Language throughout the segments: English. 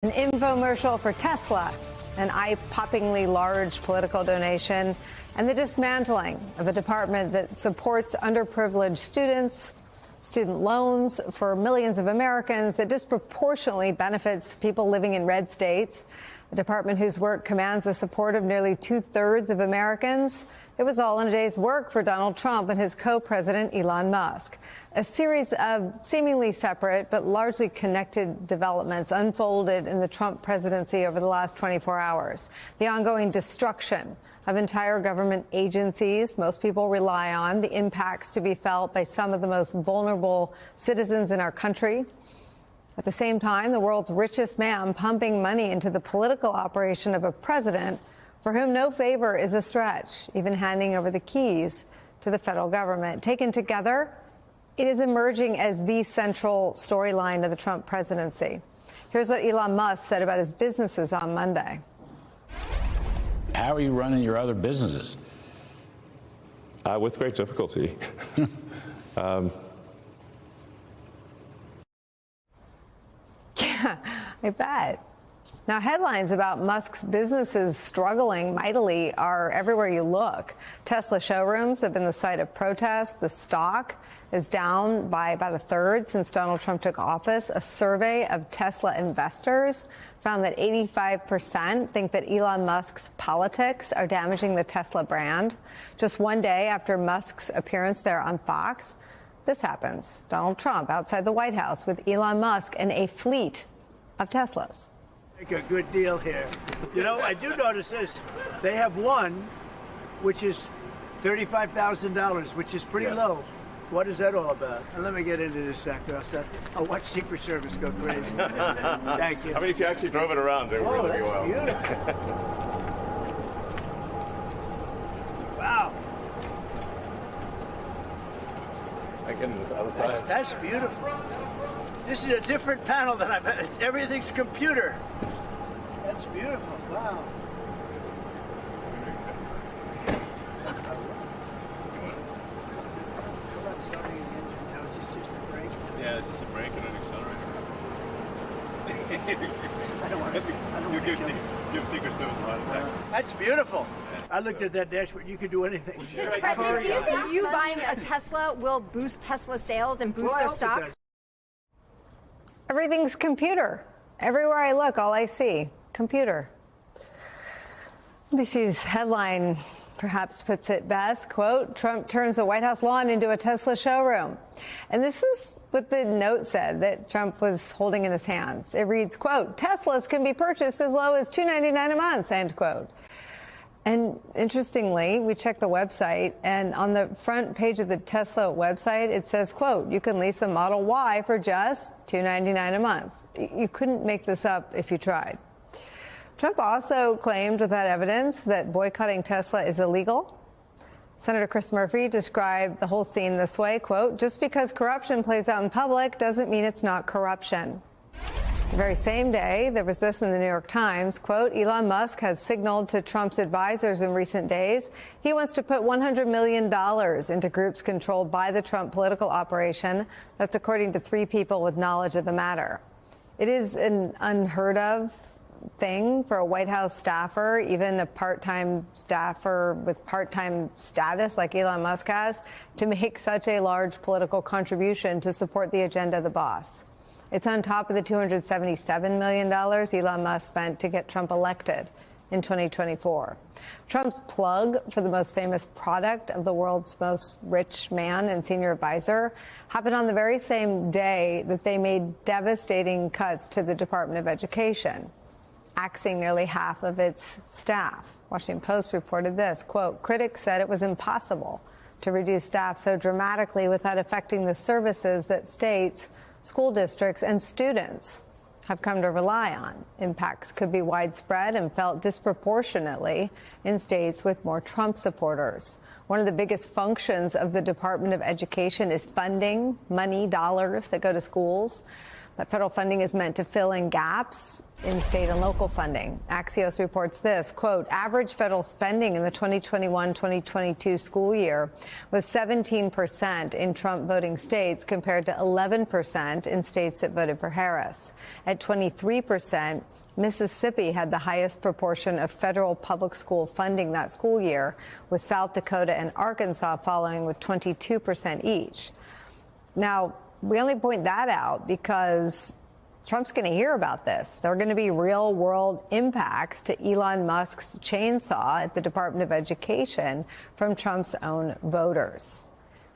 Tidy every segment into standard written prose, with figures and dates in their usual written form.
An infomercial for Tesla, an eye-poppingly large political donation, and the dismantling of a department that supports underprivileged students, student loans for millions of Americans that disproportionately benefits people living in red states, a department whose work commands the support of nearly 2/3 of Americans. It was all in a day's work for Donald Trump and his co-president, Elon Musk. A series of seemingly separate but largely connected developments unfolded in the Trump presidency over the last 24 hours. The ongoing destruction of entire government agencies most people rely on, the impacts to be felt by some of the most vulnerable citizens in our country. At the same time, the world's richest man pumping money into the political operation of a president for whom no favor is a stretch, even handing over the keys to the federal government. Taken together, it is emerging as the central storyline of the Trump presidency. Here's what Elon Musk said about his businesses on Monday. How are you running your other businesses? With great difficulty. Yeah, I bet. Now, headlines about Musk's businesses struggling mightily are everywhere you look. Tesla showrooms have been the site of protests. The stock is down by about a third since Donald Trump took office. A survey of Tesla investors found that 85% think that Elon Musk's politics are damaging the Tesla brand. Just one day after Musk's appearance there on Fox, this happens. Donald Trump outside the White House with Elon Musk and a fleet of Teslas. Make a good deal here. You know, I do notice this. They have one, which is $35,000, which is pretty low. What is that all about? And let me get into this sector. I'll watch Secret Service go crazy. Thank you. I mean, if you actually drove it around, it would really be well. Beautiful. Wow. Again, this other side. That's beautiful. This is a different panel than I've had. Everything's computer. That's beautiful. Wow. Yeah, it's just a brake and an accelerator. I don't want to. You give Secret Service a lot of time. That's beautiful. I looked at that dashboard. You could do anything. Mr. President, do you think you buying a Tesla will boost Tesla sales and boost their stock? Everything's computer. Everywhere I look, all I see, computer. NBC's headline perhaps puts it best, quote, Trump turns the White House lawn into a Tesla showroom. And this is what the note said that Trump was holding in his hands. It reads, quote, Teslas can be purchased as low as $299 a month, end quote. And interestingly, we checked the website, and on the front page of the Tesla website, it says, quote, you can lease a Model Y for just $299 a month. You couldn't make this up if you tried. Trump also claimed without evidence that boycotting Tesla is illegal. Senator Chris Murphy described the whole scene this way, quote, just because corruption plays out in public doesn't mean it's not corruption. The very same day, there was this in the New York Times, quote, Elon Musk has signaled to Trump's advisors in recent days he wants to put $100 million into groups controlled by the Trump political operation. That's according to 3 people with knowledge of the matter. It is an unheard of thing for a White House staffer, even a part-time staffer with part-time status like Elon Musk has, to make such a large political contribution to support the agenda of the boss. It's on top of the $277 million Elon Musk spent to get Trump elected in 2024. Trump's plug for the most famous product of the world's most rich man and senior advisor happened on the very same day that they made devastating cuts to the Department of Education, axing nearly half of its staff. Washington Post reported this, quote, critics said it was impossible to reduce staff so dramatically without affecting the services that states, school districts, and students have come to rely on. Impacts could be widespread and felt disproportionately in states with more Trump supporters. One of the biggest functions of the Department of Education is funding, money, dollars that go to schools. That federal funding is meant to fill in gaps in state and local funding. Axios reports this, quote, average federal spending in the 2021-2022 school year was 17% in Trump voting states compared to 11% in states that voted for Harris. At 23%, Mississippi had the highest proportion of federal public school funding that school year, with South Dakota and Arkansas following with 22% each. Now, we only point that out because Trump's going to hear about this. There are going to be real world impacts to Elon Musk's chainsaw at the Department of Education from Trump's own voters.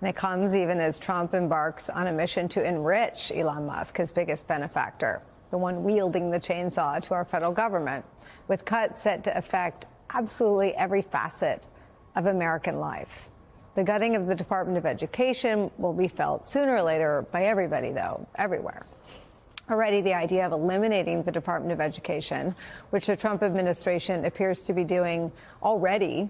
And it comes even as Trump embarks on a mission to enrich Elon Musk, his biggest benefactor, the one wielding the chainsaw to our federal government, with cuts set to affect absolutely every facet of American life. The gutting of the Department of Education will be felt sooner or later by everybody, though, everywhere. Already, the idea of eliminating the Department of Education, which the Trump administration appears to be doing already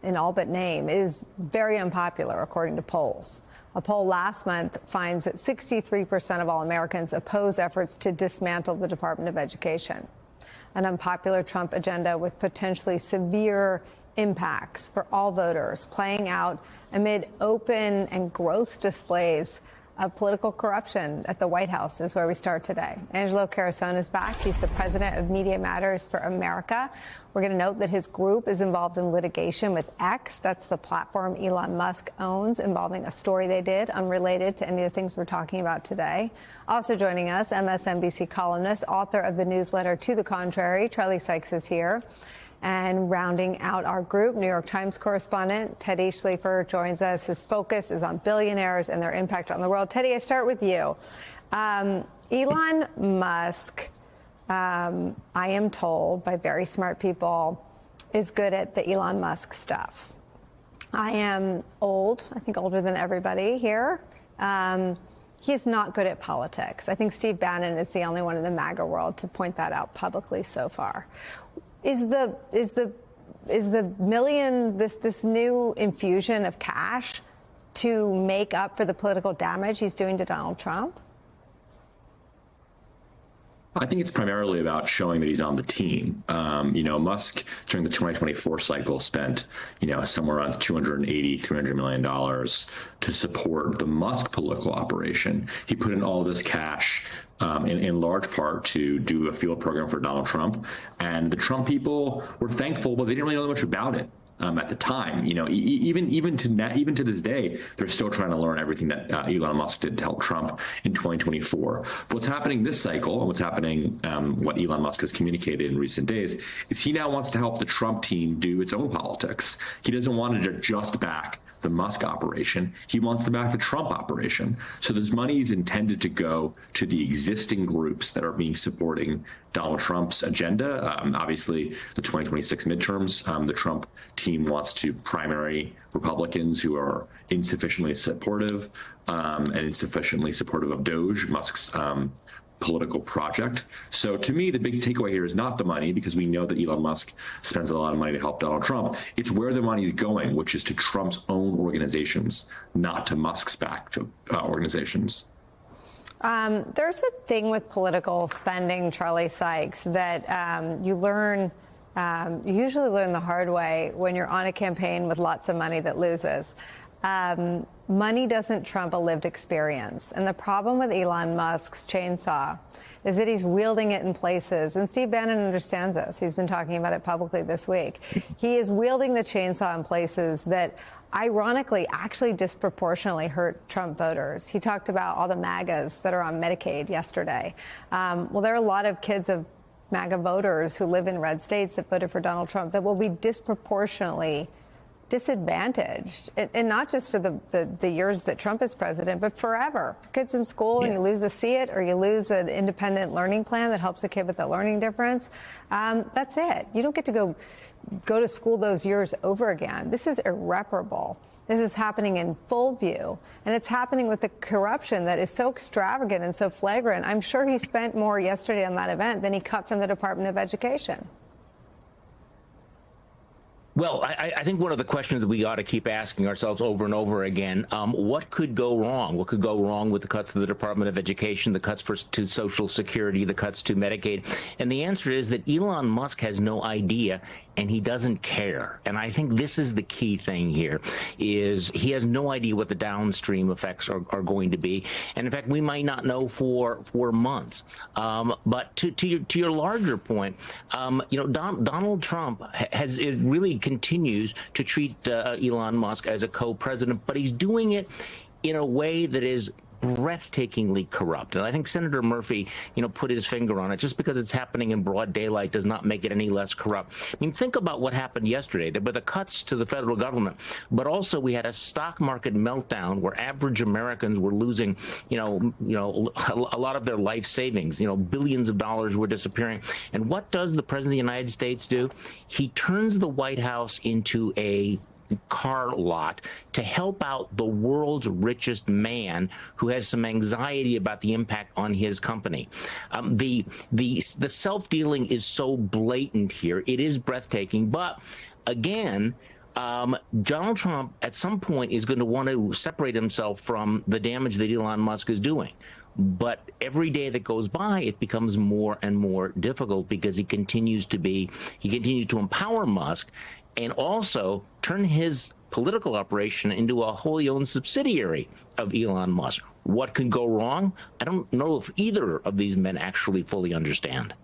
in all but name, is very unpopular, according to polls. A poll last month finds that 63% of all Americans oppose efforts to dismantle the Department of Education. An unpopular Trump agenda with potentially severe impacts for all voters, playing out amid open and gross displays of political corruption at the White House is where we start today. Angelo Carusone is back. He's the president of Media Matters for America. We're going to note that his group is involved in litigation with X. That's the platform Elon Musk owns, involving a story they did unrelated to any of the things we're talking about today. Also joining us, MSNBC columnist, author of the newsletter To the Contrary, Charlie Sykes is here. And rounding out our group, New York Times correspondent Teddy Schleifer joins us. His focus is on billionaires and their impact on the world. Teddy, I start with you. Elon Musk, I am told by very smart people, is good at the Elon Musk stuff. I am old, I think older than everybody here. He's not good at politics. I think Steve Bannon is the only one in the MAGA world to point that out publicly so far. Is the million, this new infusion of cash to make up for the political damage he's doing to Donald Trump? I think it's primarily about showing that he's on the team. Musk during the 2024 cycle spent, somewhere around $280-300 million to support the Musk political operation. He put in all this cash in large part to do a field program for Donald Trump. And the Trump people were thankful, but they didn't really know much about it. At the time, even to this day, they're still trying to learn everything that Elon Musk did to help Trump in 2024. What's happening this cycle, and what's happening, what Elon Musk has communicated in recent days, is he now wants to help the Trump team do its own politics. He doesn't want to just back the Musk operation. He wants to back the Trump operation. So this money is intended to go to the existing groups that are being supporting Donald Trump's agenda. Obviously, the 2026 midterms, the Trump team wants to primary Republicans who are insufficiently supportive and insufficiently supportive of DOJ, Musk's political project. So to me, the big takeaway here is not the money, because we know that Elon Musk spends a lot of money to help Donald Trump. It's where the money is going, which is to Trump's own organizations, not to Musk's backed organizations. There's a thing with political spending, Charlie Sykes, that you usually learn the hard way when you're on a campaign with lots of money that loses. Money doesn't trump a lived experience. And the problem with Elon Musk's chainsaw is that he's wielding it in places, and Steve Bannon understands this. He's been talking about it publicly this week. He is wielding the chainsaw in places that ironically actually disproportionately hurt Trump voters. He talked about all the MAGAs that are on Medicaid yesterday. Well, there are a lot of kids of MAGA voters who live in red states that voted for Donald Trump that will be disproportionately disadvantaged, and not just for the years that Trump is president, but forever. Kids in school, and you lose a SEAT or you lose an independent learning plan that helps a kid with a learning difference. That's it. You don't get to go to school those years over again. This is irreparable. This is happening in full view, and it's happening with the corruption that is so extravagant and so flagrant. I'm sure he spent more yesterday on that event than he cut from the Department of Education. Well, I think one of the questions that we ought to keep asking ourselves over and over again, what could go wrong? What could go wrong with the cuts to the Department of Education, the cuts to Social Security, the cuts to Medicaid? And the answer is that Elon Musk has no idea, and he doesn't care. And I think this is the key thing here, is he has no idea what the downstream effects are going to be. And in fact, we might not know for months. But to your larger point, Donald Trump really continues to treat Elon Musk as a co-president, but he's doing it in a way that is breathtakingly corrupt. And I think Senator Murphy, put his finger on it. Just because it's happening in broad daylight does not make it any less corrupt. I mean, think about what happened yesterday. There were the cuts to the federal government, but also we had a stock market meltdown where average Americans were losing, a lot of their life savings. Billions of dollars were disappearing. And what does the President of the United States do? He turns the White House into a car lot to help out the world's richest man who has some anxiety about the impact on his company. The self-dealing is so blatant here. It is breathtaking. But again, Donald Trump at some point is going to want to separate himself from the damage that Elon Musk is doing. But every day that goes by, it becomes more and more difficult because he continues to empower Musk and also turn his political operation into a wholly owned subsidiary of Elon Musk. What could go wrong? I don't know if either of these men actually fully understand.